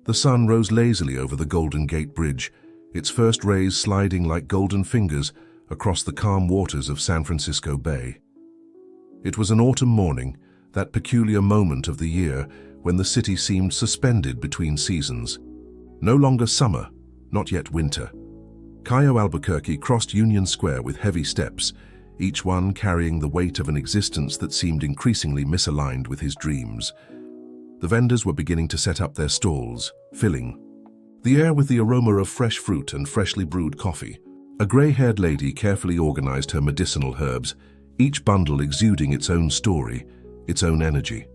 The sun rose lazily over the Golden Gate Bridge, its first rays sliding like golden fingers across the calm waters of San Francisco Bay. It was an autumn morning, that peculiar moment of the year when the city seemed suspended between seasons. No longer summer, not yet winter. Caio Albuquerque crossed Union Square with heavy steps, each one carrying the weight of an existence that seemed increasingly misaligned with his dreams. The vendors were beginning to set up their stalls, filling the air with the aroma of fresh fruit and freshly brewed coffee. A gray-haired lady carefully organized her medicinal herbs, each bundle exuding its own story, its own energy.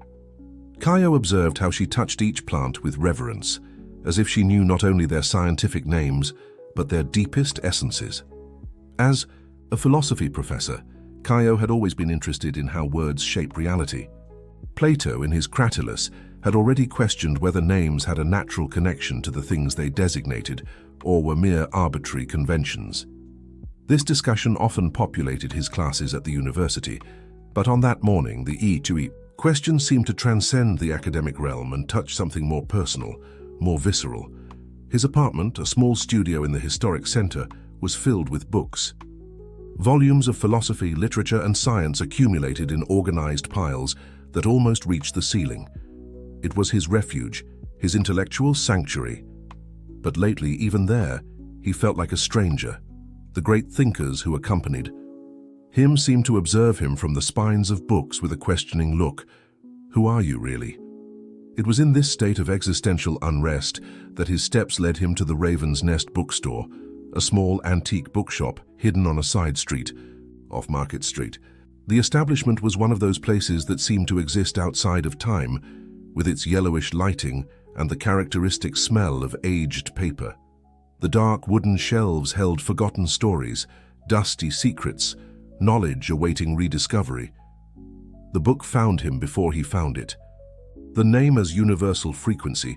Caio observed how she touched each plant with reverence, as if she knew not only their scientific names, but their deepest essences. As a philosophy professor, Caio had always been interested in how words shape reality. Plato, in his Cratylus, had already questioned whether names had a natural connection to the things they designated, or were mere arbitrary conventions. This discussion often populated his classes at the university, but on that morning, the E2E question seemed to transcend the academic realm and touch something more personal, more visceral. His apartment, a small studio in the historic center, was filled with books. Volumes of philosophy, literature, and science accumulated in organized piles that almost reached the ceiling. It was his refuge, his intellectual sanctuary. But lately, even there, he felt like a stranger. The great thinkers who accompanied him seemed to observe him from the spines of books with a questioning look. Who are you, really? It was in this state of existential unrest that his steps led him to the Raven's Nest bookstore, a small antique bookshop hidden on a side street, off Market Street. The establishment was one of those places that seemed to exist outside of time, with its yellowish lighting and the characteristic smell of aged paper. The dark wooden shelves held forgotten stories, dusty secrets, knowledge awaiting rediscovery. The book found him before he found it. The name as universal frequency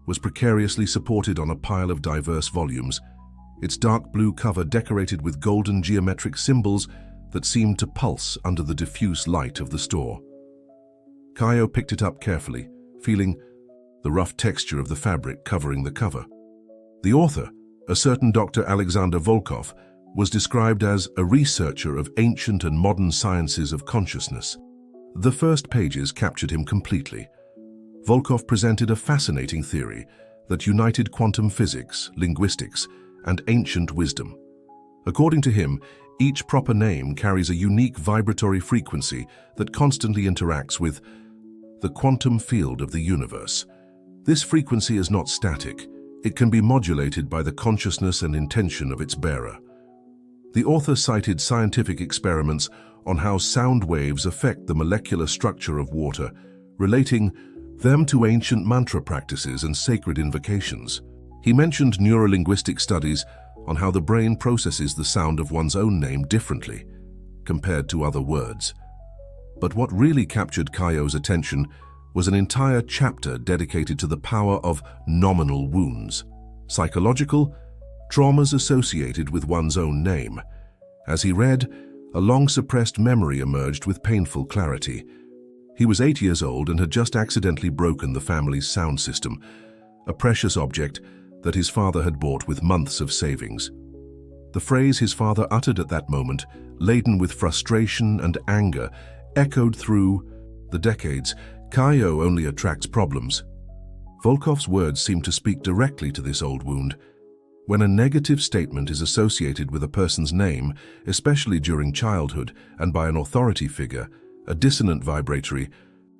was precariously supported on a pile of diverse volumes, its dark blue cover decorated with golden geometric symbols that seemed to pulse under the diffuse light of the store. Caio picked it up carefully, feeling the rough texture of the fabric covering the cover. The author, a certain Dr. Alexander Volkov, was described as a researcher of ancient and modern sciences of consciousness. The first pages captured him completely. Volkov presented a fascinating theory that united quantum physics, linguistics, and ancient wisdom. According to him, each proper name carries a unique vibratory frequency that constantly interacts with the quantum field of the universe. This frequency is not static. It can be modulated by the consciousness and intention of its bearer. The author cited scientific experiments on how sound waves affect the molecular structure of water, relating them to ancient mantra practices and sacred invocations. He mentioned neurolinguistic studies on how the brain processes the sound of one's own name differently, compared to other words. But what really captured Caio's attention was an entire chapter dedicated to the power of nominal wounds, psychological traumas associated with one's own name. As he read, a long-suppressed memory emerged with painful clarity. He was 8 years old and had just accidentally broken the family's sound system, a precious object that his father had bought with months of savings. The phrase his father uttered at that moment, laden with frustration and anger, echoed through the decades. Caio only attracts problems. Volkov's words seem to speak directly to this old wound. When a negative statement is associated with a person's name, especially during childhood and by an authority figure, a dissonant vibratory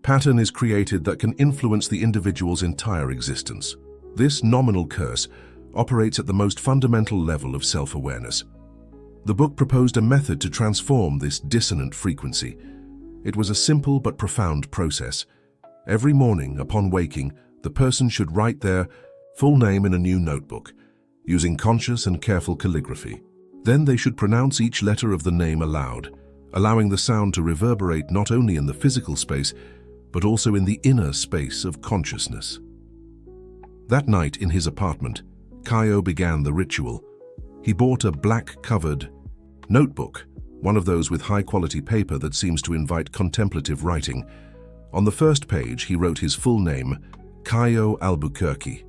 pattern is created that can influence the individual's entire existence. This nominal curse operates at the most fundamental level of self-awareness. The book proposed a method to transform this dissonant frequency. It was a simple but profound process. Every morning, upon waking, the person should write their full name in a new notebook, using conscious and careful calligraphy. Then they should pronounce each letter of the name aloud, allowing the sound to reverberate not only in the physical space, but also in the inner space of consciousness. That night in his apartment, Caio began the ritual. He bought a black-covered notebook, one of those with high-quality paper that seems to invite contemplative writing. On the first page, he wrote his full name, Caio Albuquerque.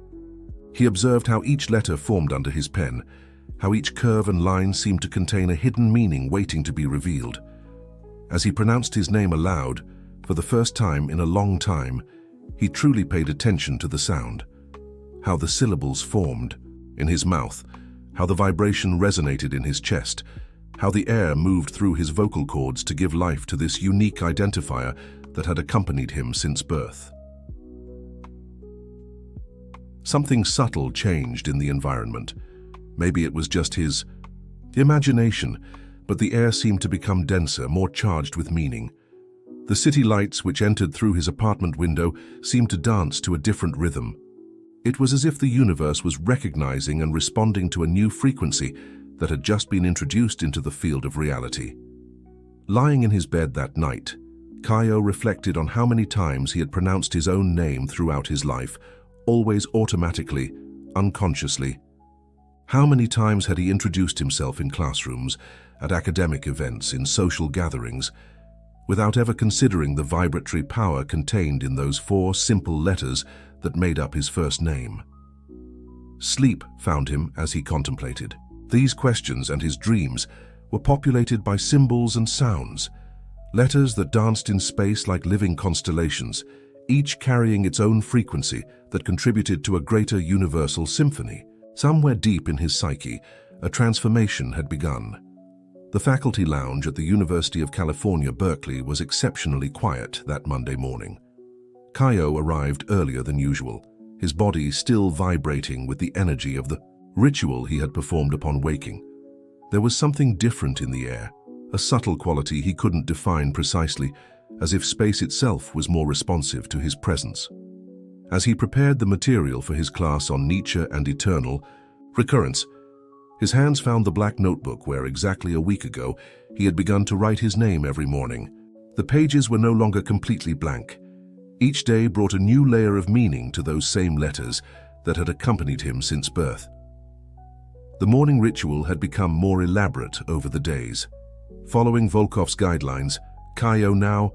He observed how each letter formed under his pen, how each curve and line seemed to contain a hidden meaning waiting to be revealed. As he pronounced his name aloud, for the first time in a long time, he truly paid attention to the sound. How the syllables formed in his mouth, how the vibration resonated in his chest, how the air moved through his vocal cords to give life to this unique identifier that had accompanied him since birth. Something subtle changed in the environment. Maybe it was just his imagination, but the air seemed to become denser, more charged with meaning. The city lights which entered through his apartment window seemed to dance to a different rhythm. It was as if the universe was recognizing and responding to a new frequency that had just been introduced into the field of reality. Lying in his bed that night, Kaio reflected on how many times he had pronounced his own name throughout his life, always automatically, unconsciously. How many times had he introduced himself in classrooms, at academic events, in social gatherings, without ever considering the vibratory power contained in those 4 simple letters that made up his first name. Sleep found him as he contemplated. These questions and his dreams were populated by symbols and sounds, letters that danced in space like living constellations, each carrying its own frequency that contributed to a greater universal symphony. Somewhere deep in his psyche, a transformation had begun. The faculty lounge at the University of California, Berkeley was exceptionally quiet that Monday morning. Kaio arrived earlier than usual, his body still vibrating with the energy of the ritual he had performed upon waking. There was something different in the air, a subtle quality he couldn't define precisely, as if space itself was more responsive to his presence. As he prepared the material for his class on Nietzsche and eternal recurrence, his hands found the black notebook where exactly a week ago he had begun to write his name every morning. The pages were no longer completely blank. Each day brought a new layer of meaning to those same letters that had accompanied him since birth. The morning ritual had become more elaborate over the days. Following Volkov's guidelines, Kaio now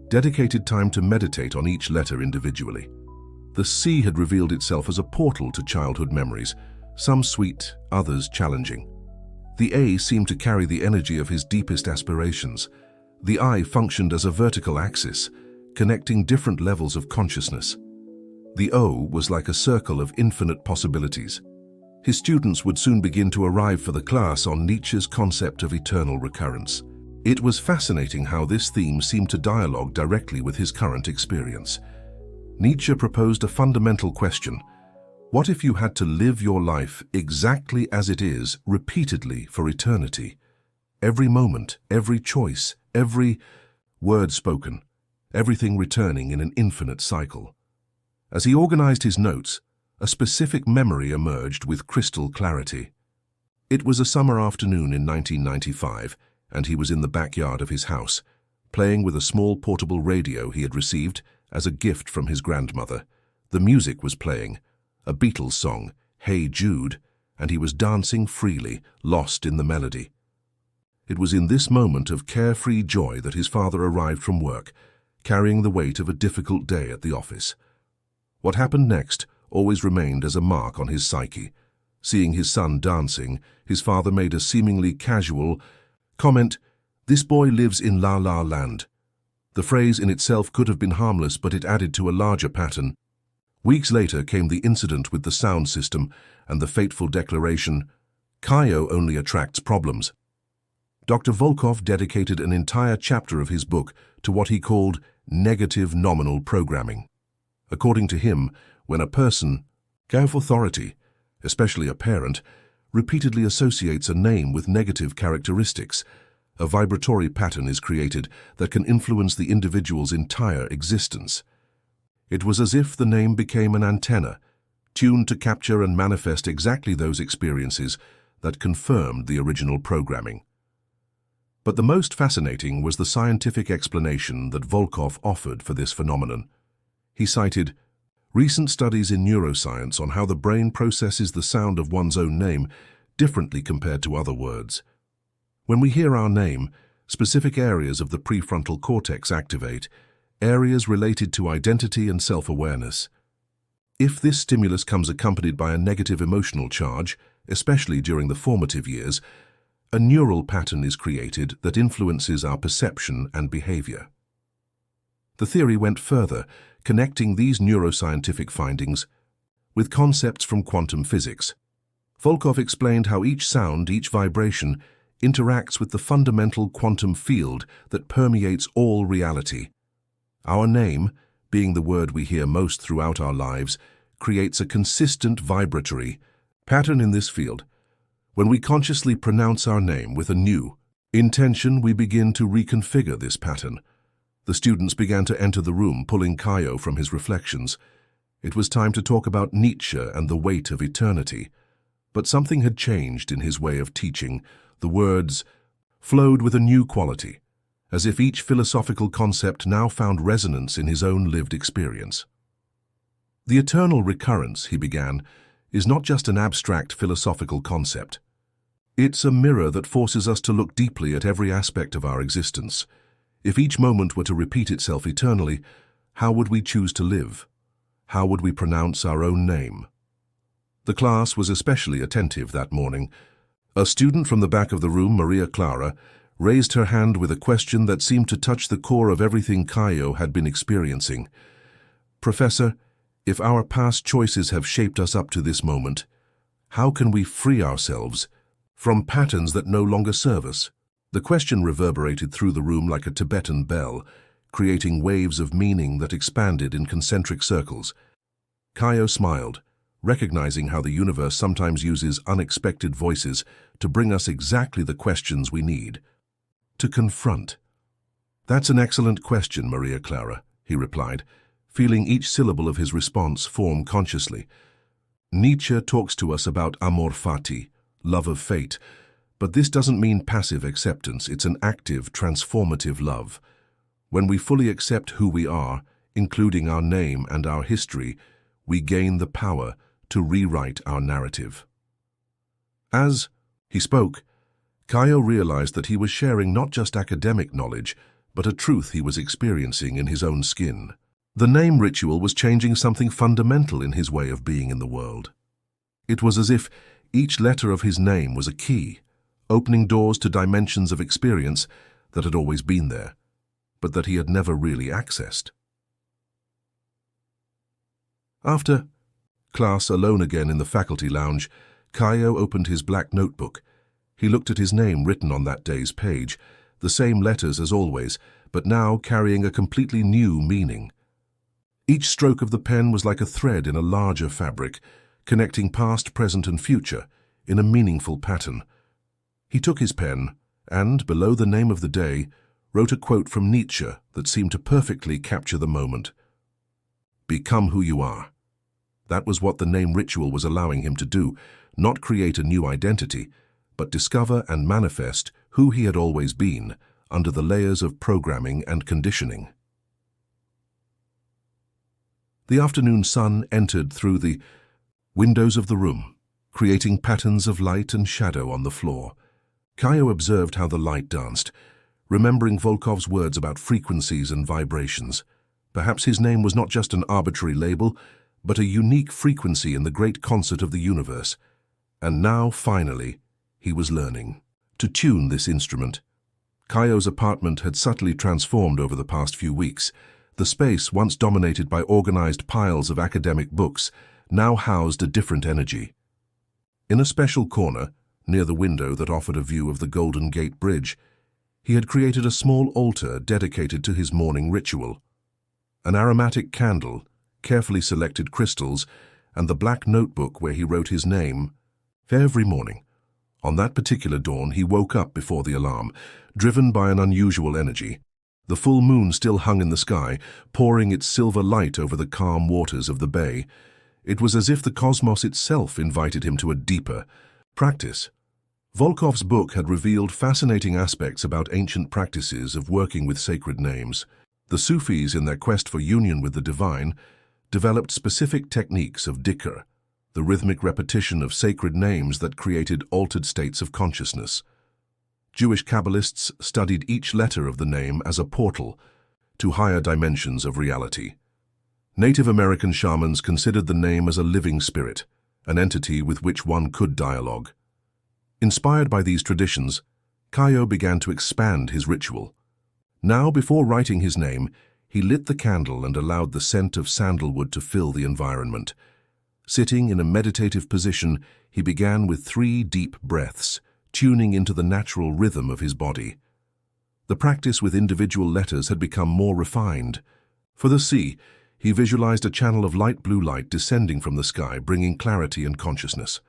dedicated time to meditate on each letter individually. The C had revealed itself as a portal to childhood memories, some sweet, others challenging. The A seemed to carry the energy of his deepest aspirations. The I functioned as a vertical axis, connecting different levels of consciousness. The O was like a circle of infinite possibilities. His students would soon begin to arrive for the class on Nietzsche's concept of eternal recurrence. It was fascinating how this theme seemed to dialogue directly with his current experience. Nietzsche proposed a fundamental question: what if you had to live your life exactly as it is, repeatedly for eternity? Every moment, every choice, every word spoken, everything returning in an infinite cycle. As he organized his notes, a specific memory emerged with crystal clarity. It was a summer afternoon in 1995, and he was in the backyard of his house, playing with a small portable radio he had received as a gift from his grandmother. The music was playing, a Beatles song, Hey Jude, and he was dancing freely, lost in the melody. It was in this moment of carefree joy that his father arrived from work, carrying the weight of a difficult day at the office. What happened next always remained as a mark on his psyche. Seeing his son dancing, his father made a seemingly casual comment, "This boy lives in La La Land." The phrase in itself could have been harmless, but it added to a larger pattern. Weeks later came the incident with the sound system and the fateful declaration, "Kaio only attracts problems." Dr. Volkov dedicated an entire chapter of his book to what he called negative nominal programming. According to him, when a person, of authority, especially a parent, repeatedly associates a name with negative characteristics, a vibratory pattern is created that can influence the individual's entire existence. It was as if the name became an antenna, tuned to capture and manifest exactly those experiences that confirmed the original programming. But the most fascinating was the scientific explanation that Volkov offered for this phenomenon. He cited recent studies in neuroscience on how the brain processes the sound of one's own name differently compared to other words. When we hear our name, specific areas of the prefrontal cortex activate, areas related to identity and self-awareness. If this stimulus comes accompanied by a negative emotional charge, especially during the formative years, a neural pattern is created that influences our perception and behavior. The theory went further, connecting these neuroscientific findings with concepts from quantum physics. Volkov explained how each sound, each vibration, interacts with the fundamental quantum field that permeates all reality. Our name, being the word we hear most throughout our lives, creates a consistent vibratory pattern in this field. When we consciously pronounce our name with a new intention, we begin to reconfigure this pattern. The students began to enter the room, pulling Caio from his reflections. It was time to talk about Nietzsche and the weight of eternity. But something had changed in his way of teaching. The words flowed with a new quality, as if each philosophical concept now found resonance in his own lived experience. The eternal recurrence, he began, is not just an abstract philosophical concept. It's a mirror that forces us to look deeply at every aspect of our existence. If each moment were to repeat itself eternally, how would we choose to live? How would we pronounce our own name? The class was especially attentive that morning. A student from the back of the room, Maria Clara, raised her hand with a question that seemed to touch the core of everything Caio had been experiencing. "Professor, if our past choices have shaped us up to this moment, how can we free ourselves from patterns that no longer serve us?" The question reverberated through the room like a Tibetan bell, creating waves of meaning that expanded in concentric circles. Caio smiled, recognizing how the universe sometimes uses unexpected voices to bring us exactly the questions we need to confront. "That's an excellent question, Maria Clara," he replied, feeling each syllable of his response form consciously. "Nietzsche talks to us about amor fati, love of fate, but this doesn't mean passive acceptance. It's an active, transformative love. When we fully accept who we are, including our name and our history, we gain the power to rewrite our narrative." As he spoke, Caio realized that he was sharing not just academic knowledge, but a truth he was experiencing in his own skin. The name ritual was changing something fundamental in his way of being in the world. It was as if each letter of his name was a key, opening doors to dimensions of experience that had always been there, but that he had never really accessed. After class, alone again in the faculty lounge, Caio opened his black notebook. He looked at his name written on that day's page, the same letters as always, but now carrying a completely new meaning. Each stroke of the pen was like a thread in a larger fabric, connecting past, present, and future in a meaningful pattern. He took his pen and, below the name of the day, wrote a quote from Nietzsche that seemed to perfectly capture the moment. "Become who you are." That was what the name ritual was allowing him to do, not create a new identity, but discover and manifest who he had always been under the layers of programming and conditioning. The afternoon sun entered through the windows of the room, creating patterns of light and shadow on the floor. Caio observed how the light danced, remembering Volkov's words about frequencies and vibrations. Perhaps his name was not just an arbitrary label, but a unique frequency in the great concert of the universe. And now, finally, he was learning to tune this instrument. Caio's apartment had subtly transformed over the past few weeks. The space, once dominated by organized piles of academic books, now housed a different energy. In a special corner, near the window that offered a view of the Golden Gate Bridge, he had created a small altar dedicated to his morning ritual. An aromatic candle, carefully selected crystals, and the black notebook where he wrote his name. Every morning, on that particular dawn, he woke up before the alarm, driven by an unusual energy. The full moon still hung in the sky, pouring its silver light over the calm waters of the bay. It was as if the cosmos itself invited him to a deeper practice. Volkov's book had revealed fascinating aspects about ancient practices of working with sacred names. The Sufis, in their quest for union with the divine, developed specific techniques of dhikr, the rhythmic repetition of sacred names that created altered states of consciousness. Jewish Kabbalists studied each letter of the name as a portal to higher dimensions of reality. Native American shamans considered the name as a living spirit, an entity with which one could dialogue. Inspired by these traditions, Caio began to expand his ritual. Now, before writing his name, he lit the candle and allowed the scent of sandalwood to fill the environment. Sitting in a meditative position, he began with 3 deep breaths, tuning into the natural rhythm of his body. The practice with individual letters had become more refined. For the C, he visualized a channel of light blue light descending from the sky, bringing clarity and consciousness.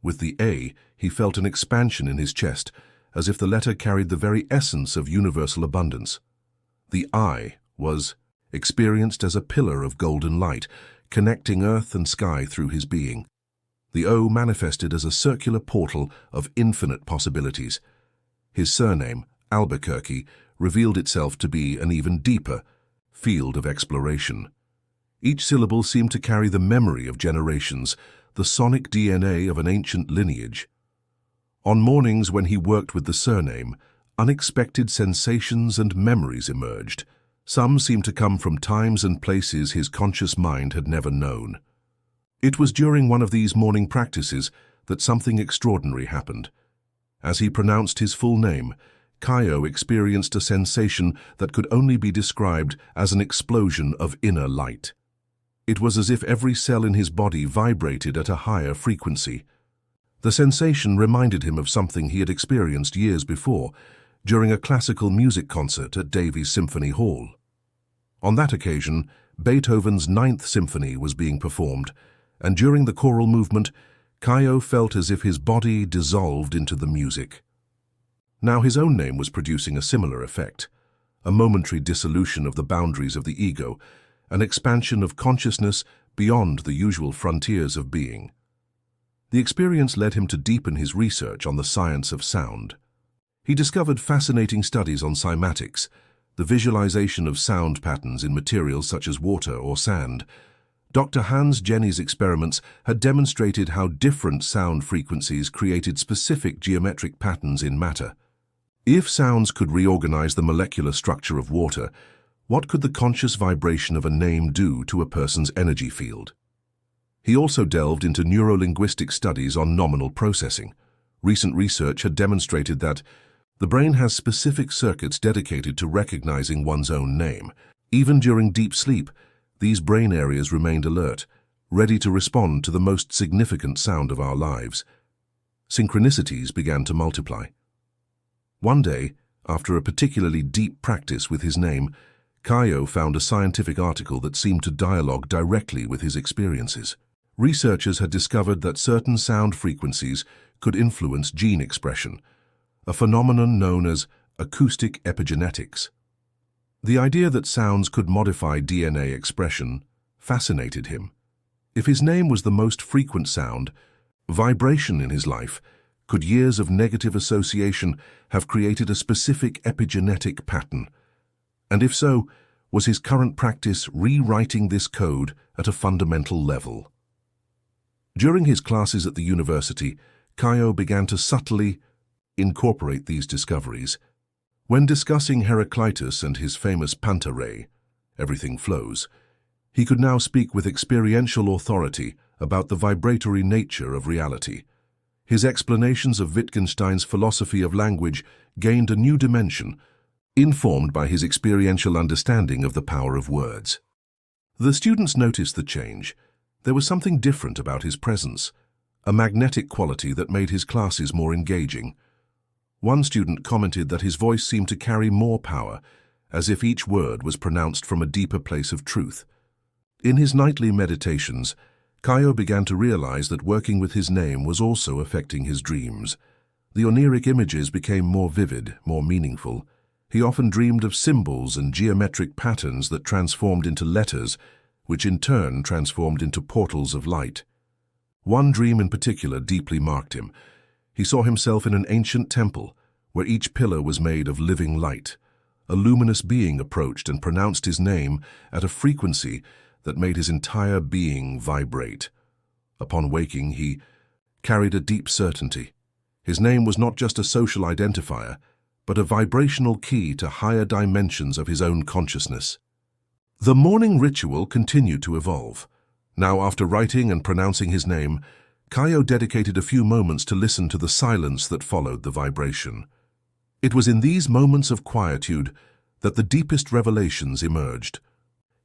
With the A, he felt an expansion in his chest, as if the letter carried the very essence of universal abundance. The I was experienced as a pillar of golden light, connecting earth and sky through his being. The O manifested as a circular portal of infinite possibilities. His surname, Albuquerque, revealed itself to be an even deeper field of exploration. Each syllable seemed to carry the memory of generations, the sonic DNA of an ancient lineage. On mornings when he worked with the surname, unexpected sensations and memories emerged. Some seemed to come from times and places his conscious mind had never known. It was during one of these morning practices that something extraordinary happened. As he pronounced his full name, Caio experienced a sensation that could only be described as an explosion of inner light. It was as if every cell in his body vibrated at a higher frequency. The sensation reminded him of something he had experienced years before, during a classical music concert at Davies Symphony Hall. On that occasion, Beethoven's Ninth Symphony was being performed, and during the choral movement, Caio felt as if his body dissolved into the music. Now his own name was producing a similar effect, a momentary dissolution of the boundaries of the ego, an expansion of consciousness beyond the usual frontiers of being. The experience led him to deepen his research on the science of sound. He discovered fascinating studies on cymatics, the visualization of sound patterns in materials such as water or sand. Dr. Hans Jenny's experiments had demonstrated how different sound frequencies created specific geometric patterns in matter. If sounds could reorganize the molecular structure of water, what could the conscious vibration of a name do to a person's energy field? He also delved into neurolinguistic studies on nominal processing. Recent research had demonstrated that the brain has specific circuits dedicated to recognizing one's own name. Even during deep sleep, these brain areas remained alert, ready to respond to the most significant sound of our lives. Synchronicities began to multiply. One day, after a particularly deep practice with his name, Caio found a scientific article that seemed to dialogue directly with his experiences. Researchers had discovered that certain sound frequencies could influence gene expression, a phenomenon known as acoustic epigenetics. The idea that sounds could modify DNA expression fascinated him. If his name was the most frequent sound, vibration in his life, could years of negative association have created a specific epigenetic pattern? And if so, was his current practice rewriting this code at a fundamental level? During his classes at the university, Caio began to subtly incorporate these discoveries. When discussing Heraclitus and his famous Panta-rhei, everything flows, he could now speak with experiential authority about the vibratory nature of reality. His explanations of Wittgenstein's philosophy of language gained a new dimension, informed by his experiential understanding of the power of words. The students noticed the change. There was something different about his presence, a magnetic quality that made his classes more engaging. One student commented that his voice seemed to carry more power, as if each word was pronounced from a deeper place of truth. In his nightly meditations, Caio began to realize that working with his name was also affecting his dreams. The oniric images became more vivid, more meaningful. He often dreamed of symbols and geometric patterns that transformed into letters, which in turn transformed into portals of light. One dream in particular deeply marked him. He saw himself in an ancient temple, where each pillar was made of living light. A luminous being approached and pronounced his name at a frequency that made his entire being vibrate. Upon waking, he carried a deep certainty. His name was not just a social identifier, but a vibrational key to higher dimensions of his own consciousness. The morning ritual continued to evolve. Now, after writing and pronouncing his name, Kaio dedicated a few moments to listen to the silence that followed the vibration. It was in these moments of quietude that the deepest revelations emerged.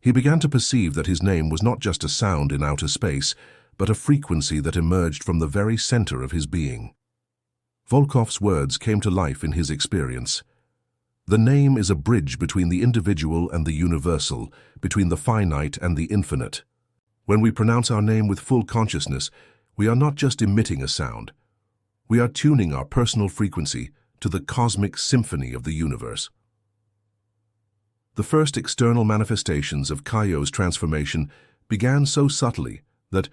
He began to perceive that his name was not just a sound in outer space, but a frequency that emerged from the very center of his being. Volkov's words came to life in his experience. The name is a bridge between the individual and the universal, between the finite and the infinite. When we pronounce our name with full consciousness, we are not just emitting a sound. We are tuning our personal frequency to the cosmic symphony of the universe. The first external manifestations of Kaio's transformation began so subtly that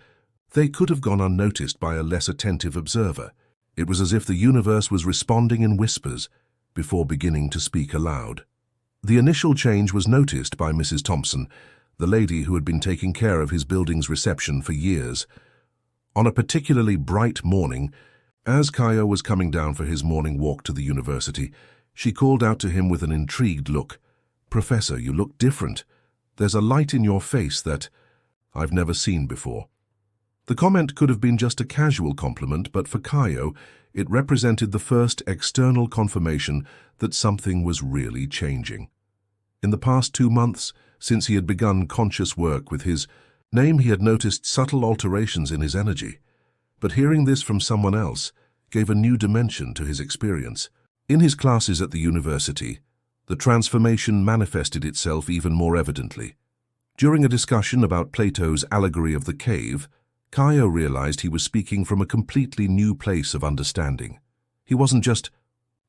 they could have gone unnoticed by a less attentive observer. It was as if the universe was responding in whispers before beginning to speak aloud. The initial change was noticed by Mrs. Thompson, the lady who had been taking care of his building's reception for years. On a particularly bright morning, as Kaio was coming down for his morning walk to the university, she called out to him with an intrigued look, "Professor, you look different. There's a light in your face that I've never seen before." The comment could have been just a casual compliment, but for Kaio, it represented the first external confirmation that something was really changing. In the past 2 months, since he had begun conscious work with his name, he had noticed subtle alterations in his energy. But hearing this from someone else gave a new dimension to his experience. In his classes at the university, the transformation manifested itself even more evidently. During a discussion about Plato's allegory of the cave, Kaio realized he was speaking from a completely new place of understanding. He wasn't just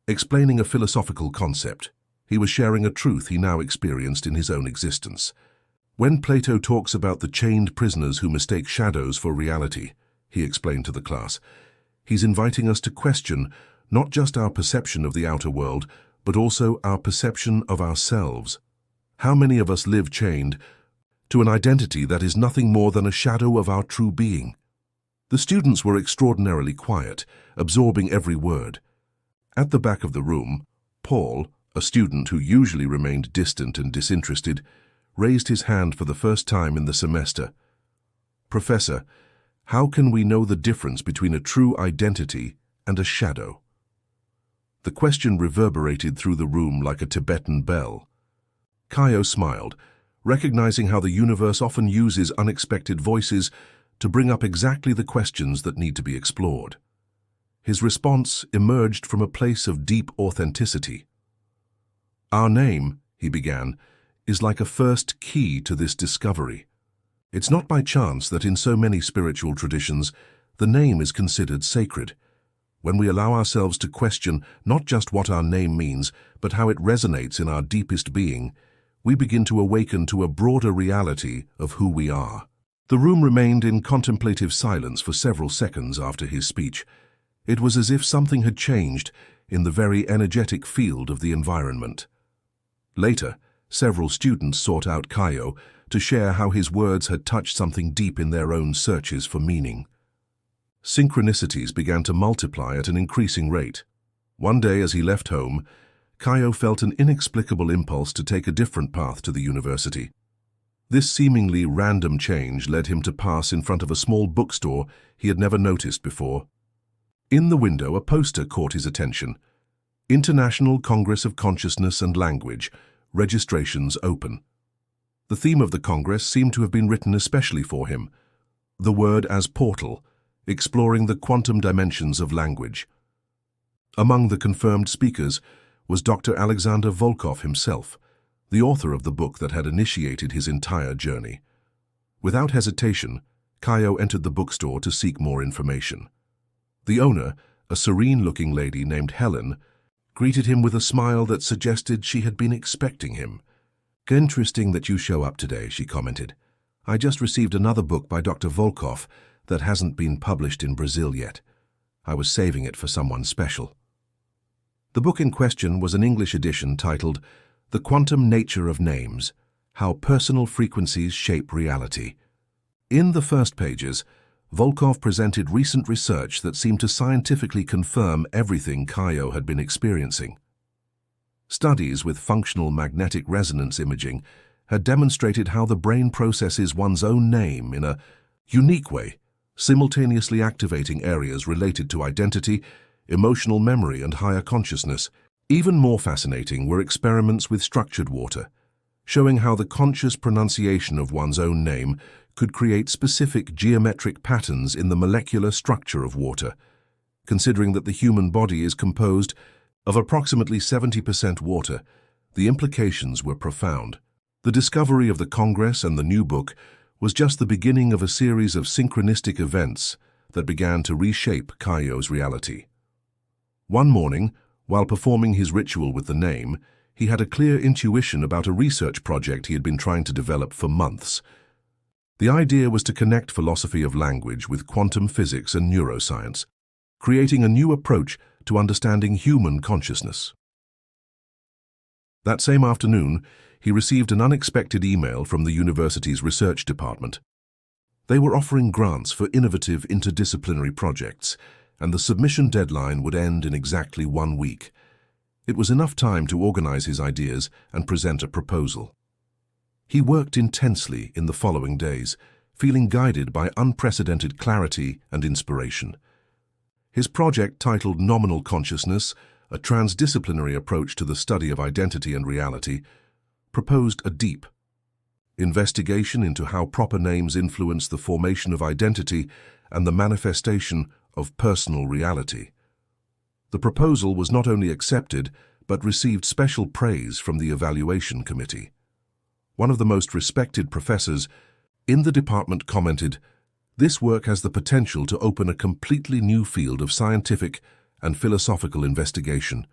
explaining a philosophical concept. He was sharing a truth he now experienced in his own existence. When Plato talks about the chained prisoners who mistake shadows for reality, he explained to the class, he's inviting us to question not just our perception of the outer world, but also our perception of ourselves. How many of us live chained to an identity that is nothing more than a shadow of our true being? The students were extraordinarily quiet, absorbing every word. At the back of the room, Paul, a student who usually remained distant and disinterested, raised his hand for the first time in the semester. "Professor, how can we know the difference between a true identity and a shadow?" The question reverberated through the room like a Tibetan bell. Kaio smiled, recognizing how the universe often uses unexpected voices to bring up exactly the questions that need to be explored. His response emerged from a place of deep authenticity. "Our name," he began, "is like a first key to this discovery. It's not by chance that in so many spiritual traditions, the name is considered sacred. When we allow ourselves to question not just what our name means, but how it resonates in our deepest being, we begin to awaken to a broader reality of who we are." The room remained in contemplative silence for several seconds after his speech. It was as if something had changed in the very energetic field of the environment. Later, several students sought out Kaio to share how his words had touched something deep in their own searches for meaning. Synchronicities began to multiply at an increasing rate. One day as he left home, Kaio felt an inexplicable impulse to take a different path to the university. This seemingly random change led him to pass in front of a small bookstore he had never noticed before. In the window, a poster caught his attention. "International Congress of Consciousness and Language, registrations open." The theme of the Congress seemed to have been written especially for him. The word as portal, exploring the quantum dimensions of language. Among the confirmed speakers was Dr. Alexander Volkov himself, the author of the book that had initiated his entire journey. Without hesitation, Kaio entered the bookstore to seek more information. The owner, a serene-looking lady named Helen, greeted him with a smile that suggested she had been expecting him. "Interesting that you show up today," she commented. "I just received another book by Dr. Volkov that hasn't been published in Brazil yet. I was saving it for someone special." The book in question was an English edition titled The Quantum Nature of Names, How Personal Frequencies Shape Reality. In the first pages, Volkov presented recent research that seemed to scientifically confirm everything Kaio had been experiencing. Studies with functional magnetic resonance imaging had demonstrated how the brain processes one's own name in a unique way, simultaneously activating areas related to identity, emotional memory, and higher consciousness. Even more fascinating were experiments with structured water, showing how the conscious pronunciation of one's own name could create specific geometric patterns in the molecular structure of water. Considering that the human body is composed of approximately 70% water, the implications were profound. The discovery of the Congress and the new book was just the beginning of a series of synchronistic events that began to reshape Caio's reality. One morning, while performing his ritual with the name, he had a clear intuition about a research project he had been trying to develop for months. The idea was to connect philosophy of language with quantum physics and neuroscience, creating a new approach to understanding human consciousness. That same afternoon, he received an unexpected email from the university's research department. They were offering grants for innovative interdisciplinary projects, and the submission deadline would end in exactly 1 week. It was enough time to organize his ideas and present a proposal. He worked intensely in the following days, feeling guided by unprecedented clarity and inspiration. His project, titled Nominal Consciousness, a transdisciplinary approach to the study of identity and reality, proposed a deep investigation into how proper names influence the formation of identity and the manifestation of personal reality. The proposal was not only accepted, but received special praise from the evaluation committee. One of the most respected professors in the department commented, "This work has the potential to open a completely new field of scientific and philosophical investigation."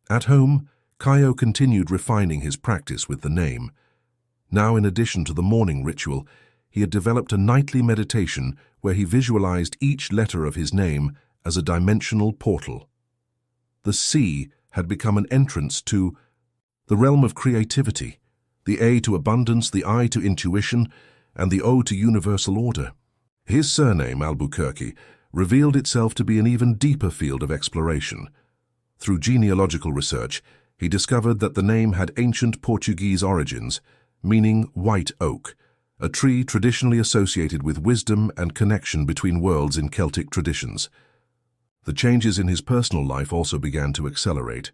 At home, Caio continued refining his practice with the name. Now, in addition to the morning ritual, he had developed a nightly meditation where he visualized each letter of his name as a dimensional portal. The C had become an entrance to the realm of creativity, the A to abundance, the I to intuition, and the O to universal order. His surname, Albuquerque, revealed itself to be an even deeper field of exploration. Through genealogical research, he discovered that the name had ancient Portuguese origins, meaning white oak, a tree traditionally associated with wisdom and connection between worlds in Celtic traditions. The changes in his personal life also began to accelerate.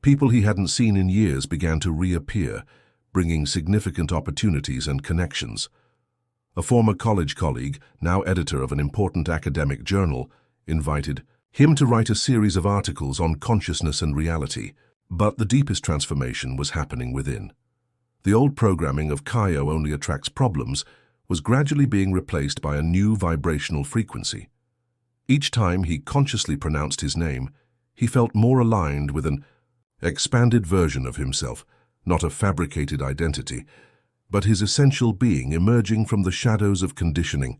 People he hadn't seen in years began to reappear, bringing significant opportunities and connections. A former college colleague, now editor of an important academic journal, invited him to write a series of articles on consciousness and reality, but the deepest transformation was happening within. The old programming of Caio only attracts problems was gradually being replaced by a new vibrational frequency. Each time he consciously pronounced his name, he felt more aligned with an expanded version of himself, not a fabricated identity, but his essential being emerging from the shadows of conditioning.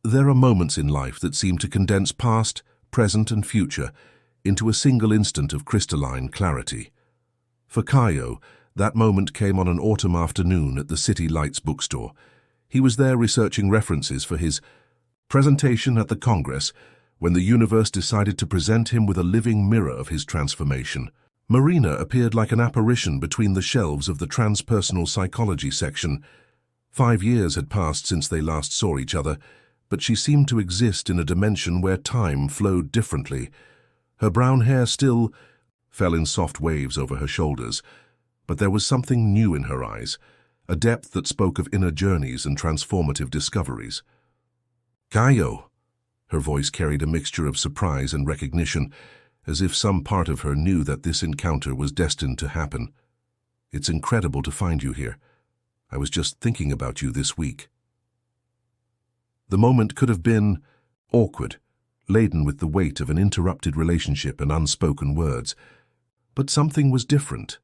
There are moments in life that seem to condense past, present, and future into a single instant of crystalline clarity. For Caio, that moment came on an autumn afternoon at the City Lights bookstore. He was there researching references for his presentation at the Congress when the universe decided to present him with a living mirror of his transformation. Marina appeared like an apparition between the shelves of the transpersonal psychology section. 5 years had passed since they last saw each other, but she seemed to exist in a dimension where time flowed differently. Her brown hair still fell in soft waves over her shoulders, but there was something new in her eyes, a depth that spoke of inner journeys and transformative discoveries. "Caio!" Her voice carried a mixture of surprise and recognition, as if some part of her knew that this encounter was destined to happen. "It's incredible to find you here. I was just thinking about you this week." The moment could have been awkward, laden with the weight of an interrupted relationship and unspoken words. But something was different.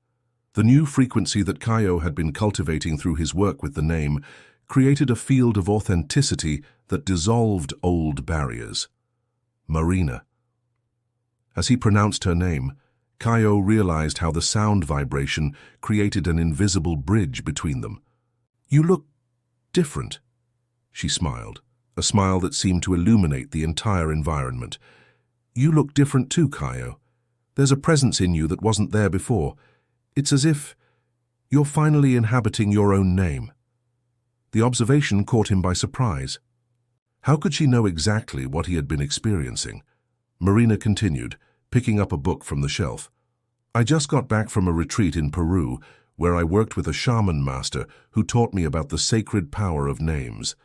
The new frequency that Caio had been cultivating through his work with the name created a field of authenticity that dissolved old barriers. Marina. As he pronounced her name, Caio realized how the sound vibration created an invisible bridge between them. "You look different," she smiled, a smile that seemed to illuminate the entire environment. "You look different too, Caio. There's a presence in you that wasn't there before. It's as if You're finally inhabiting your own name." The observation caught him by surprise. How could she know exactly what he had been experiencing? Marina continued, picking up a book from the shelf. "I just got back from a retreat in Peru, where I worked with a shaman master who taught me about the sacred power of names.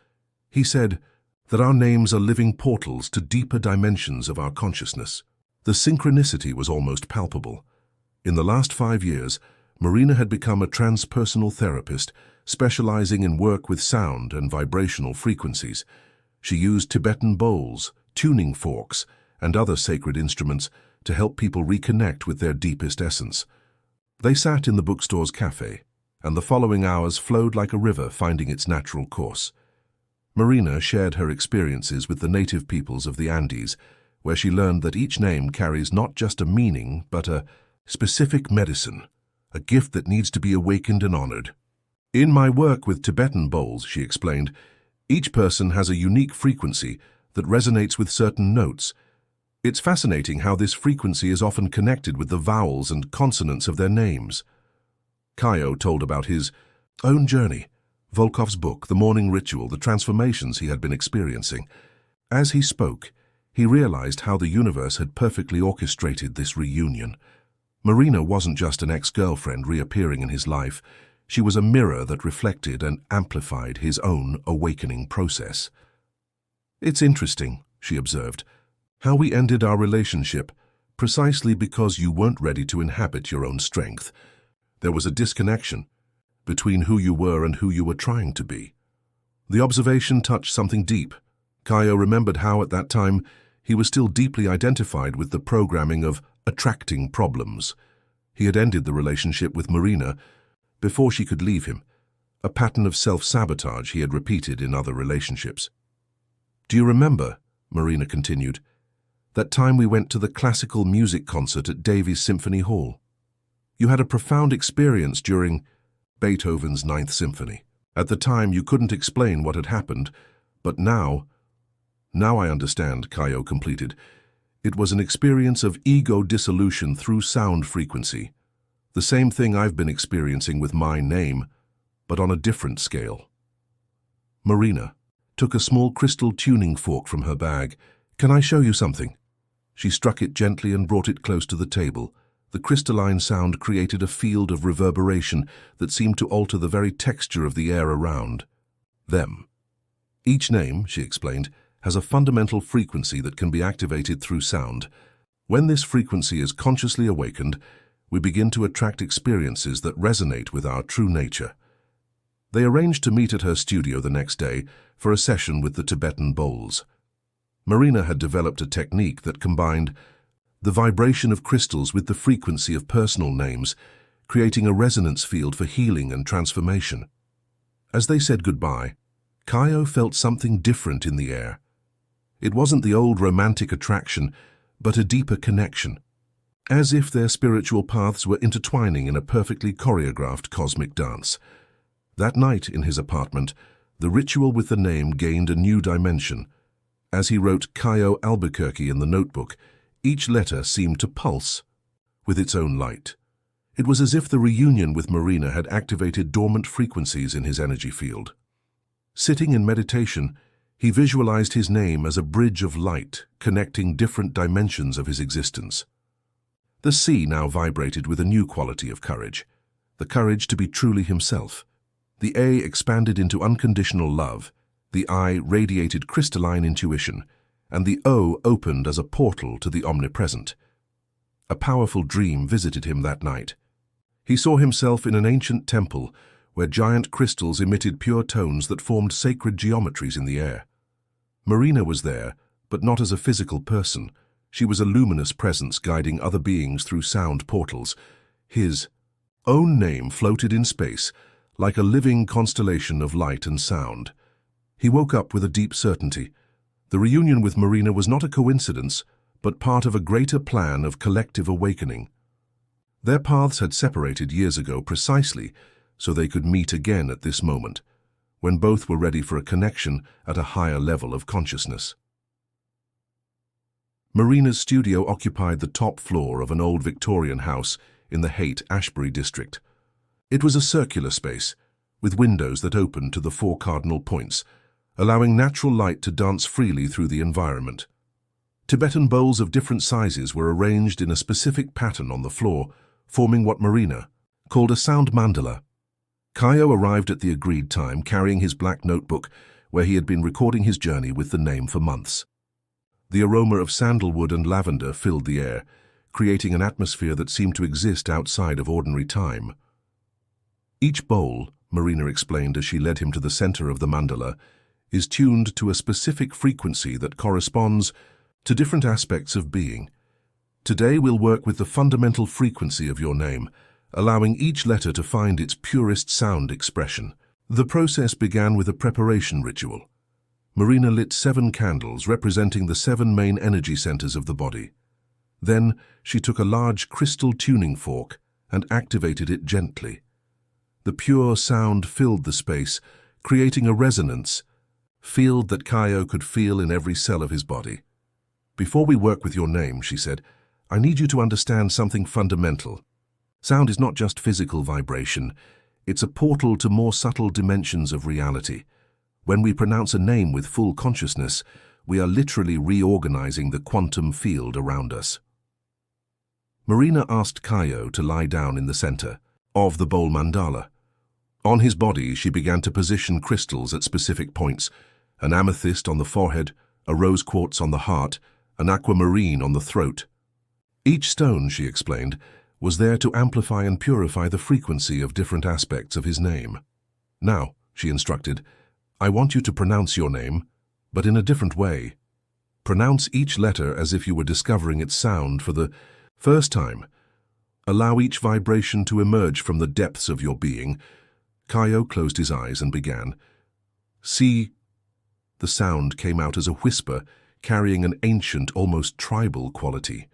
He said that our names are living portals to deeper dimensions of our consciousness." The synchronicity was almost palpable. In the last 5 years, Marina had become a transpersonal therapist, specializing in work with sound and vibrational frequencies. She used Tibetan bowls, tuning forks, and other sacred instruments to help people reconnect with their deepest essence. They sat in the bookstore's cafe, and the following hours flowed like a river finding its natural course. Marina shared her experiences with the native peoples of the Andes, where she learned that each name carries not just a meaning, but a specific medicine, a gift that needs to be awakened and honored. "In my work with Tibetan bowls," she explained, "each person has a unique frequency that resonates with certain notes. It's fascinating how this frequency is often connected with the vowels and consonants of their names." Kaio told about his own journey, Volkov's book, the morning ritual, the transformations he had been experiencing. As he spoke, he realized how the universe had perfectly orchestrated this reunion. Marina wasn't just an ex-girlfriend reappearing in his life. She was a mirror that reflected and amplified his own awakening process. "It's interesting," she observed, "how we ended our relationship precisely because you weren't ready to inhabit your own strength. There was a disconnection between who you were and who you were trying to be." The observation touched something deep. Kaio remembered how, at that time, he was still deeply identified with the programming of attracting problems. He had ended the relationship with Marina before she could leave him, a pattern of self-sabotage he had repeated in other relationships. "Do you remember," Marina continued, "that time we went to the classical music concert at Davies Symphony Hall? You had a profound experience during Beethoven's Ninth Symphony. At the time, you couldn't explain what had happened, but now I understand," Kaio completed. "It was an experience of ego dissolution through sound frequency. The same thing I've been experiencing with my name, but on a different scale." Marina took a small crystal tuning fork from her bag. "Can I show you something?" She struck it gently and brought it close to the table. The crystalline sound created a field of reverberation that seemed to alter the very texture of the air around them. "Each name," she explained, "has a fundamental frequency that can be activated through sound. When this frequency is consciously awakened, we begin to attract experiences that resonate with our true nature." They arranged to meet at her studio the next day for a session with the Tibetan bowls. Marina had developed a technique that combined the vibration of crystals with the frequency of personal names, creating a resonance field for healing and transformation. As they said goodbye, Kaio felt something different in the air. It wasn't the old romantic attraction, but a deeper connection, as if their spiritual paths were intertwining in a perfectly choreographed cosmic dance. That night in his apartment, the ritual with the name gained a new dimension. As he wrote Kaio Albuquerque in the notebook, each letter seemed to pulse with its own light. It was as if the reunion with Marina had activated dormant frequencies in his energy field. Sitting in meditation, he visualized his name as a bridge of light connecting different dimensions of his existence. The C now vibrated with a new quality of courage, the courage to be truly himself. The A expanded into unconditional love, the I radiated crystalline intuition, and the O opened as a portal to the omnipresent. A powerful dream visited him that night. He saw himself in an ancient temple where giant crystals emitted pure tones that formed sacred geometries in the air. Marina was there, but not as a physical person. She was a luminous presence guiding other beings through sound portals. His own name floated in space, like a living constellation of light and sound. He woke up with a deep certainty. The reunion with Marina was not a coincidence, but part of a greater plan of collective awakening. Their paths had separated years ago precisely so they could meet again at this moment, when both were ready for a connection at a higher level of consciousness. Marina's studio occupied the top floor of an old Victorian house in the Haight-Ashbury district. It was a circular space, with windows that opened to the 4 cardinal points, allowing natural light to dance freely through the environment. Tibetan bowls of different sizes were arranged in a specific pattern on the floor, forming what Marina called a sound mandala. Kaio arrived at the agreed time, carrying his black notebook, where he had been recording his journey with the name for months. The aroma of sandalwood and lavender filled the air, creating an atmosphere that seemed to exist outside of ordinary time. Each bowl, Marina explained as she led him to the center of the mandala, is tuned to a specific frequency that corresponds to different aspects of being. Today we'll work with the fundamental frequency of your name, allowing each letter to find its purest sound expression. The process began with a preparation ritual. Marina lit 7 candles representing the 7 main energy centers of the body. Then she took a large crystal tuning fork and activated it gently. The pure sound filled the space, creating a resonance field that Kaio could feel in every cell of his body. "Before we work with your name," she said, "I need you to understand something fundamental. Sound is not just physical vibration. It's a portal to more subtle dimensions of reality. When we pronounce a name with full consciousness, we are literally reorganizing the quantum field around us." Marina asked Kaio to lie down in the center of the bowl mandala. On his body, she began to position crystals at specific points: an amethyst on the forehead, a rose quartz on the heart, an aquamarine on the throat. Each stone, she explained, was there to amplify and purify the frequency of different aspects of his name. "Now," she instructed, "I want you to pronounce your name, but in a different way. Pronounce each letter as if you were discovering its sound for the first time. Allow each vibration to emerge from the depths of your being." Kaio closed his eyes and began. "See." The sound came out as a whisper, carrying an ancient, almost tribal quality.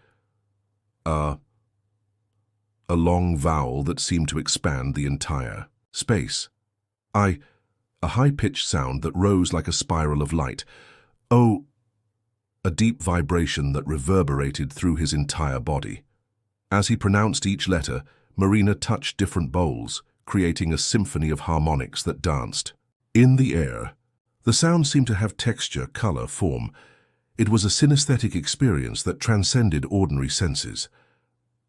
A long vowel that seemed to expand the entire space. A high-pitched sound that rose like a spiral of light. "Oh," a deep vibration that reverberated through his entire body. As he pronounced each letter, Marina touched different bowls, creating a symphony of harmonics that danced. In the air, the sound seemed to have texture, color, form. It was a synesthetic experience that transcended ordinary senses.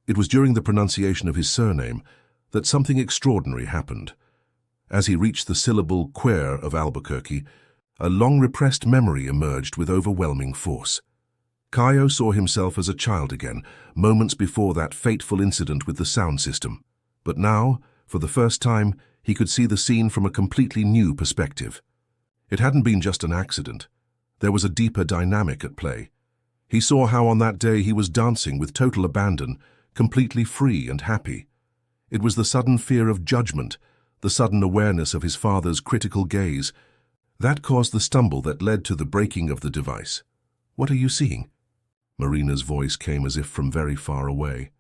It was during the pronunciation of his surname that something extraordinary happened. As he reached the syllable Quer of Albuquerque, a long-repressed memory emerged with overwhelming force. Kaio saw himself as a child again, moments before that fateful incident with the sound system. But now, for the first time, he could see the scene from a completely new perspective. It hadn't been just an accident. There was a deeper dynamic at play. He saw how on that day he was dancing with total abandon, completely free and happy. It was the sudden fear of judgment, the sudden awareness of his father's critical gaze, that caused the stumble that led to the breaking of the device. "What are you seeing?" Marina's voice came as if from very far away.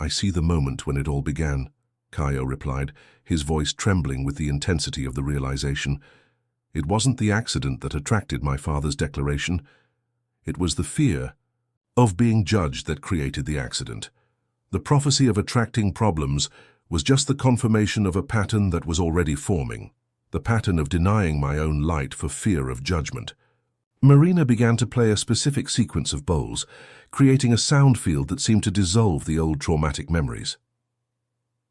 I see the moment when it all began," Kaio replied, his voice trembling with the intensity of the realization. "It wasn't the accident that attracted my father's declaration. It was the fear of being judged that created the accident. The prophecy of attracting problems was just the confirmation of a pattern that was already forming, the pattern of denying my own light for fear of judgment." Marina began to play a specific sequence of bowls, creating a sound field that seemed to dissolve the old traumatic memories.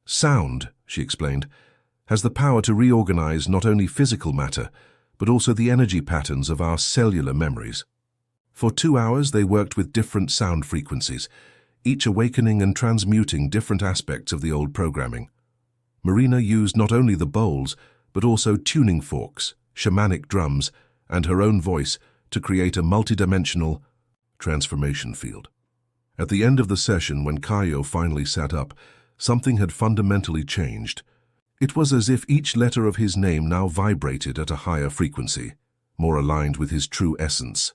"Sound," she explained, "has the power to reorganize not only physical matter, but also the energy patterns of our cellular memories." For 2 hours they worked with different sound frequencies, each awakening and transmuting different aspects of the old programming. Marina used not only the bowls, but also tuning forks, shamanic drums, and her own voice to create a multidimensional transformation field. At the end of the session, when Kaio finally sat up, something had fundamentally changed. It was as if each letter of his name now vibrated at a higher frequency, more aligned with his true essence.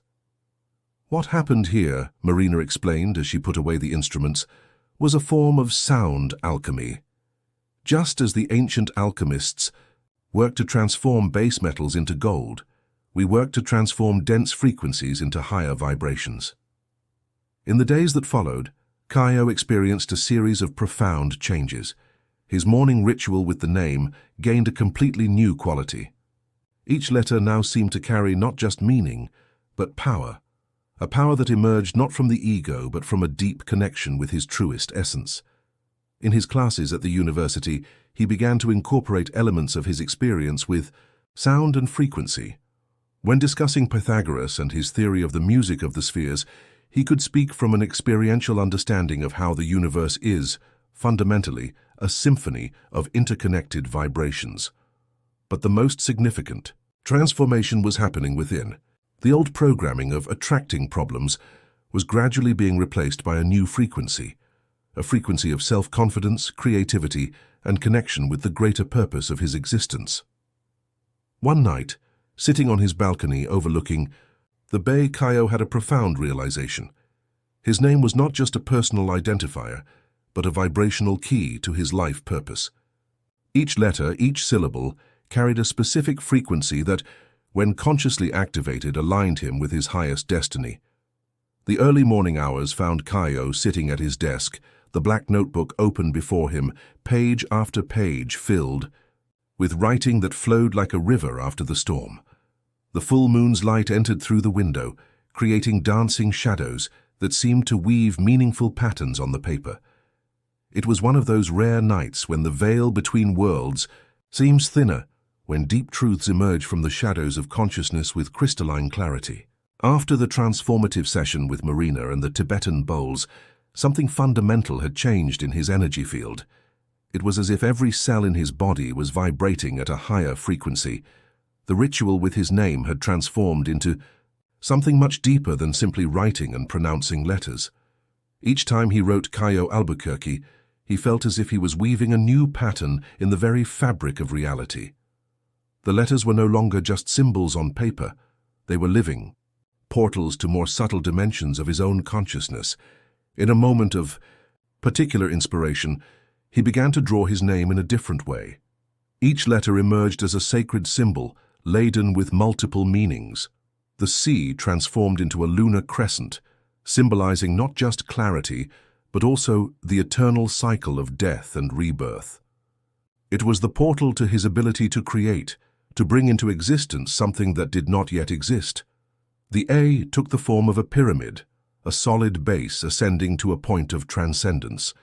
"What happened here," Marina explained as she put away the instruments, "was a form of sound alchemy. Just as the ancient alchemists worked to transform base metals into gold, we worked to transform dense frequencies into higher vibrations." In the days that followed, Kaio experienced a series of profound changes. His morning ritual with the name gained a completely new quality. Each letter now seemed to carry not just meaning, but power. A power that emerged not from the ego, but from a deep connection with his truest essence. In his classes at the university, he began to incorporate elements of his experience with sound and frequency. When discussing Pythagoras and his theory of the music of the spheres, he could speak from an experiential understanding of how the universe is, fundamentally, a symphony of interconnected vibrations. But the most significant transformation was happening within. The old programming of attracting problems was gradually being replaced by a new frequency, a frequency of self-confidence, creativity, and connection with the greater purpose of his existence. One night, sitting on his balcony overlooking the bay, Caio had a profound realization. His name was not just a personal identifier, but a vibrational key to his life purpose. Each letter, each syllable, carried a specific frequency that, when consciously activated, aligned him with his highest destiny. The early morning hours found Caio sitting at his desk, the black notebook open before him, page after page filled with writing that flowed like a river after the storm. The full moon's light entered through the window, creating dancing shadows that seemed to weave meaningful patterns on the paper. It was one of those rare nights when the veil between worlds seems thinner, when deep truths emerge from the shadows of consciousness with crystalline clarity. After the transformative session with Marina and the Tibetan bowls, something fundamental had changed in his energy field. It was as if every cell in his body was vibrating at a higher frequency. The ritual with his name had transformed into something much deeper than simply writing and pronouncing letters. Each time he wrote Caio Albuquerque, he felt as if he was weaving a new pattern in the very fabric of reality. The letters were no longer just symbols on paper. They were living portals to more subtle dimensions of his own consciousness. In a moment of particular inspiration, he began to draw his name in a different way. Each letter emerged as a sacred symbol, laden with multiple meanings. The C transformed into a lunar crescent, symbolizing not just clarity, but also the eternal cycle of death and rebirth. It was the portal to his ability to create, to bring into existence something that did not yet exist. The A took the form of a pyramid, a solid base ascending to a point of transcendence.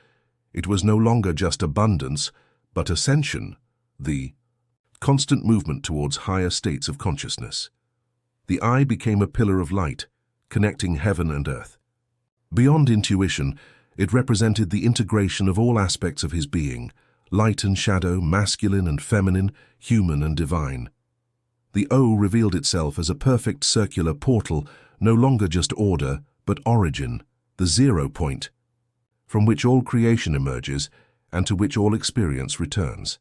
It was no longer just abundance, but ascension, the constant movement towards higher states of consciousness. The I became a pillar of light, connecting heaven and earth. Beyond intuition, it represented the integration of all aspects of his being, light and shadow, masculine and feminine, human and divine. The O revealed itself as a perfect circular portal, no longer just order, but origin, the 0 point, from which all creation emerges and to which all experience returns.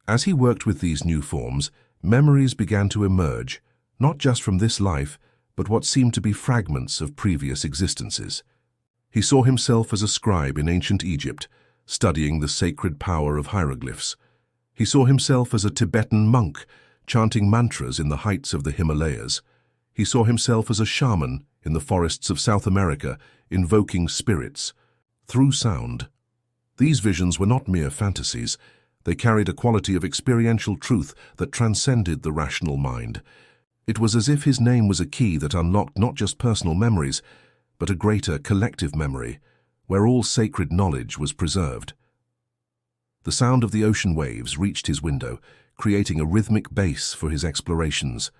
As he worked with these new forms, memories began to emerge, not just from this life, but what seemed to be fragments of previous existences. He saw himself as a scribe in ancient Egypt, studying the sacred power of hieroglyphs. He saw himself as a Tibetan monk, chanting mantras in the heights of the Himalayas. He saw himself as a shaman in the forests of South America, invoking spirits through sound. These visions were not mere fantasies. They carried a quality of experiential truth that transcended the rational mind. It was as if his name was a key that unlocked not just personal memories, but a greater collective memory, where all sacred knowledge was preserved. The sound of the ocean waves reached his window, creating a rhythmic base for his explorations.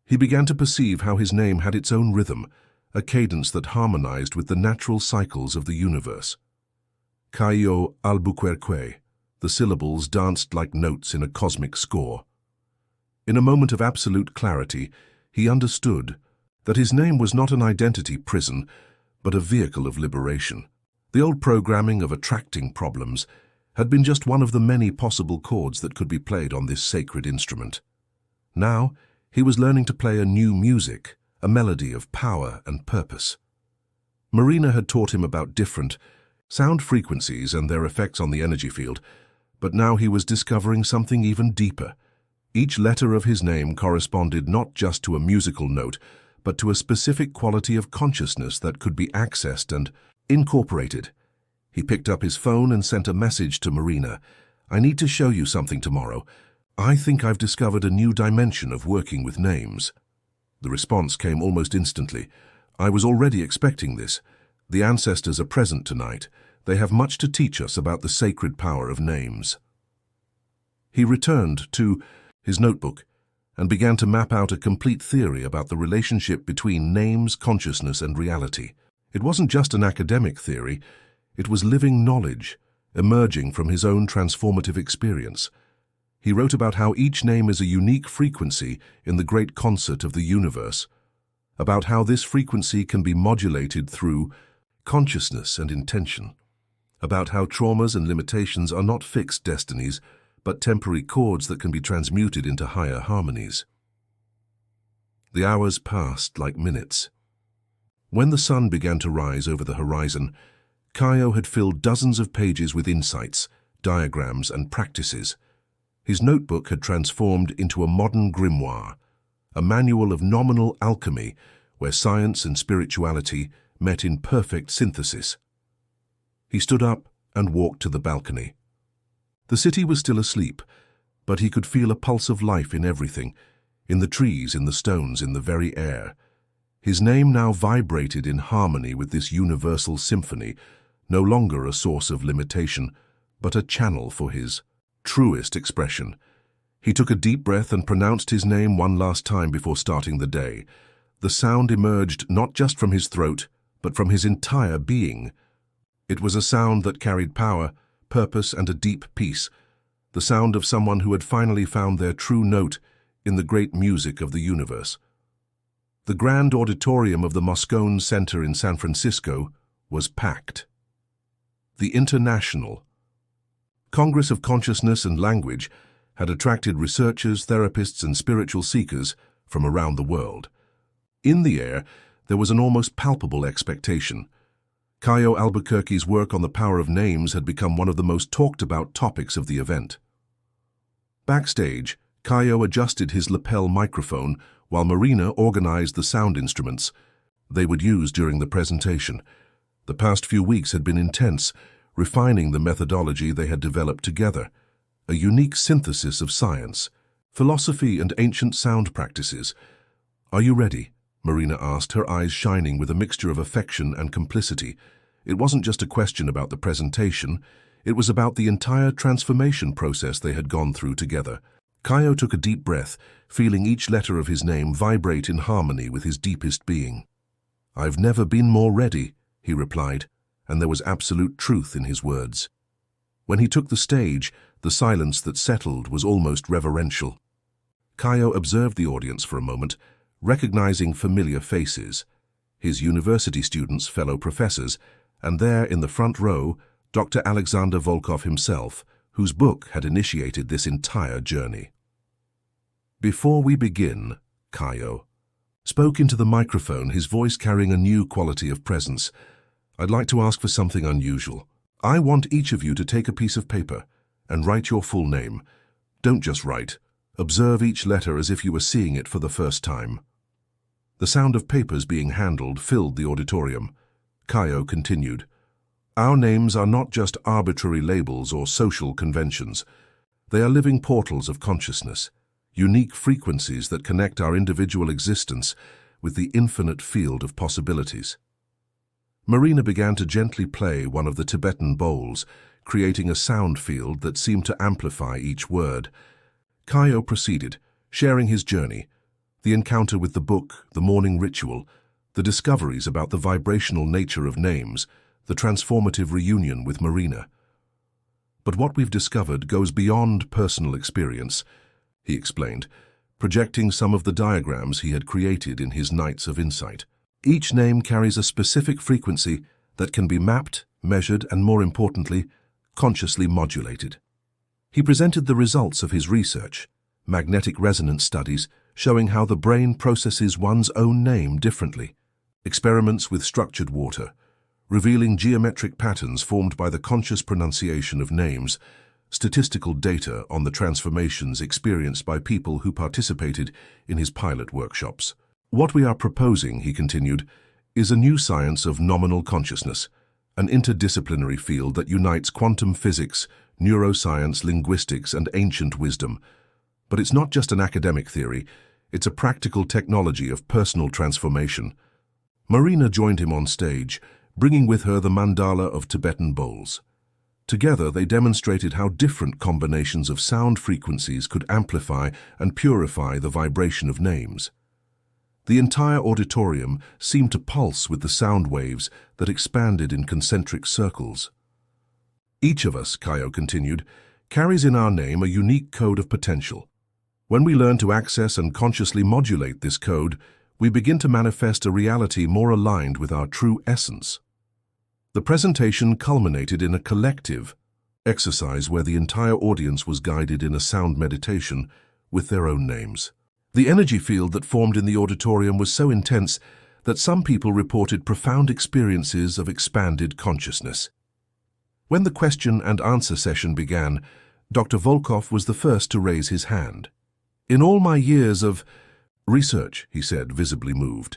He began to perceive how his name had its own rhythm, a cadence that harmonized with the natural cycles of the universe. Caio Albuquerque, the syllables danced like notes in a cosmic score. In a moment of absolute clarity, he understood that his name was not an identity prison, but a vehicle of liberation. The old programming of attracting problems had been just one of the many possible chords that could be played on this sacred instrument. Now, he was learning to play a new music, a melody of power and purpose. Marina had taught him about different sound frequencies and their effects on the energy field, but now he was discovering something even deeper. Each letter of his name corresponded not just to a musical note, but to a specific quality of consciousness that could be accessed and incorporated. He picked up his phone and sent a message to Marina. I need to show you something tomorrow. I think I've discovered a new dimension of working with names." The response came almost instantly. "I was already expecting this. The ancestors are present tonight. They have much to teach us about the sacred power of names." He returned to his notebook and began to map out a complete theory about the relationship between names, consciousness, and reality. It wasn't just an academic theory, it was living knowledge, emerging from his own transformative experience. He wrote about how each name is a unique frequency in the great concert of the universe, about how this frequency can be modulated through consciousness and intention, about how traumas and limitations are not fixed destinies, but temporary chords that can be transmuted into higher harmonies. The hours passed like minutes. When the sun began to rise over the horizon, Kaio had filled dozens of pages with insights, diagrams, and practices. His notebook had transformed into a modern grimoire, a manual of nominal alchemy where science and spirituality met in perfect synthesis. He stood up and walked to the balcony. The city was still asleep, but he could feel a pulse of life in everything, in the trees, in the stones, in the very air. His name now vibrated in harmony with this universal symphony, no longer a source of limitation, but a channel for his truest expression. He took a deep breath and pronounced his name one last time before starting the day. The sound emerged not just from his throat, but from his entire being. It was a sound that carried power, purpose, and a deep peace, the sound of someone who had finally found their true note in the great music of the universe. The grand auditorium of the Moscone Center in San Francisco was packed. The International Congress of Consciousness and Language had attracted researchers, therapists, and spiritual seekers from around the world. In the air, there was an almost palpable expectation. Caio Albuquerque's work on the power of names had become one of the most talked-about topics of the event. Backstage, Caio adjusted his lapel microphone while Marina organized the sound instruments they would use during the presentation. The past few weeks had been intense, refining the methodology they had developed together, a unique synthesis of science, philosophy, and ancient sound practices. "Are you ready?" Marina asked, her eyes shining with a mixture of affection and complicity. It wasn't just a question about the presentation, it was about the entire transformation process they had gone through together. Caio took a deep breath, feeling each letter of his name vibrate in harmony with his deepest being. "I've never been more ready," he replied, and there was absolute truth in his words. When he took the stage, the silence that settled was almost reverential. Caio observed the audience for a moment, recognizing familiar faces, his university students, fellow professors, and there in the front row, Dr. Alexander Volkov himself, whose book had initiated this entire journey. "Before we begin," Caio spoke into the microphone, his voice carrying a new quality of presence, "I'd like to ask for something unusual. I want each of you to take a piece of paper and write your full name. Don't just write. Observe each letter as if you were seeing it for the first time." The sound of papers being handled filled the auditorium. Caio continued, "Our names are not just arbitrary labels or social conventions. They are living portals of consciousness, unique frequencies that connect our individual existence with the infinite field of possibilities." Marina began to gently play one of the Tibetan bowls, creating a sound field that seemed to amplify each word. Caio proceeded, sharing his journey, the encounter with the book, the morning ritual, the discoveries about the vibrational nature of names, the transformative reunion with Marina. "But what we've discovered goes beyond personal experience," he explained, projecting some of the diagrams he had created in his Nights of Insight. "Each name carries a specific frequency that can be mapped, measured, and more importantly, consciously modulated." He presented the results of his research, magnetic resonance studies showing how the brain processes one's own name differently, experiments with structured water, revealing geometric patterns formed by the conscious pronunciation of names, statistical data on the transformations experienced by people who participated in his pilot workshops. "What we are proposing," he continued, "is a new science of nominal consciousness, an interdisciplinary field that unites quantum physics, neuroscience, linguistics, and ancient wisdom. But it's not just an academic theory, it's a practical technology of personal transformation. Marina joined him on stage, bringing with her the mandala of Tibetan bowls. Together, they demonstrated how different combinations of sound frequencies could amplify and purify the vibration of names. The entire auditorium seemed to pulse with the sound waves that expanded in concentric circles. Each of us, Kayo continued, carries in our name a unique code of potential. When we learn to access and consciously modulate this code, we begin to manifest a reality more aligned with our true essence. The presentation culminated in a collective exercise where the entire audience was guided in a sound meditation with their own names. The energy field that formed in the auditorium was so intense that some people reported profound experiences of expanded consciousness. When the question and answer session began, Dr. Volkov was the first to raise his hand. "In all my years of research," he said, visibly moved,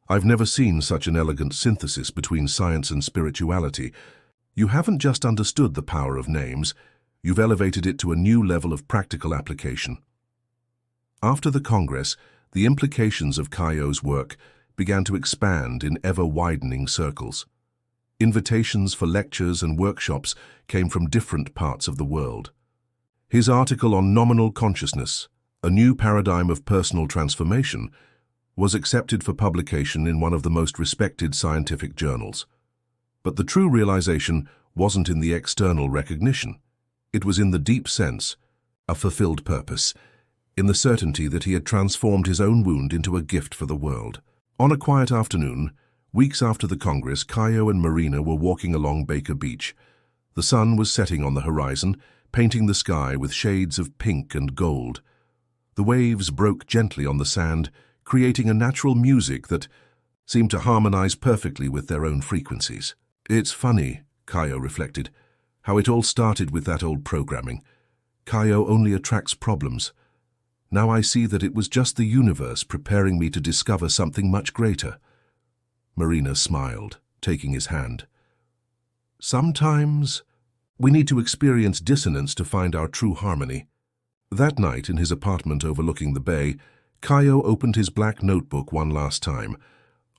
"I've never seen such an elegant synthesis between science and spirituality. You haven't just understood the power of names, you've elevated it to a new level of practical application." After the Congress, the implications of Kayo's work began to expand in ever-widening circles. Invitations for lectures and workshops came from different parts of the world. His article on nominal consciousness, a new paradigm of personal transformation, was accepted for publication in one of the most respected scientific journals. But the true realization wasn't in the external recognition. It was in the deep sense, a fulfilled purpose, in the certainty that he had transformed his own wound into a gift for the world. On a quiet afternoon, weeks after the Congress, Kayo and Marina were walking along Baker Beach. The sun was setting on the horizon, painting the sky with shades of pink and gold. The waves broke gently on the sand, creating a natural music that seemed to harmonize perfectly with their own frequencies. "It's funny," Kayo reflected, "how it all started with that old programming. Kayo only attracts problems. Now I see that it was just the universe preparing me to discover something much greater." Marina smiled, taking his hand. "Sometimes we need to experience dissonance to find our true harmony." That night, in his apartment overlooking the bay, Kayo opened his black notebook one last time.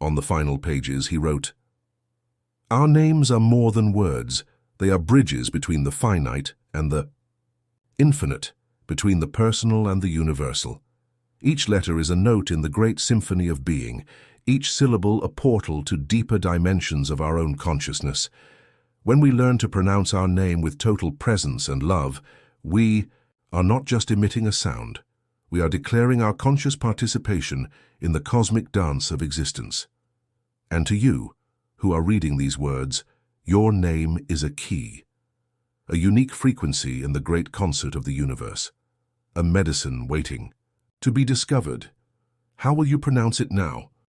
On the final pages, he wrote, "Our names are more than words. They are bridges between the finite and the infinite, between the personal and the universal. Each letter is a note in the great symphony of being, each syllable a portal to deeper dimensions of our own consciousness. When we learn to pronounce our name with total presence and love, we are not just emitting a sound. We are declaring our conscious participation in the cosmic dance of existence. And to you, who are reading these words, your name is a key, a unique frequency in the great concert of the universe, a medicine waiting to be discovered. How will you pronounce it now?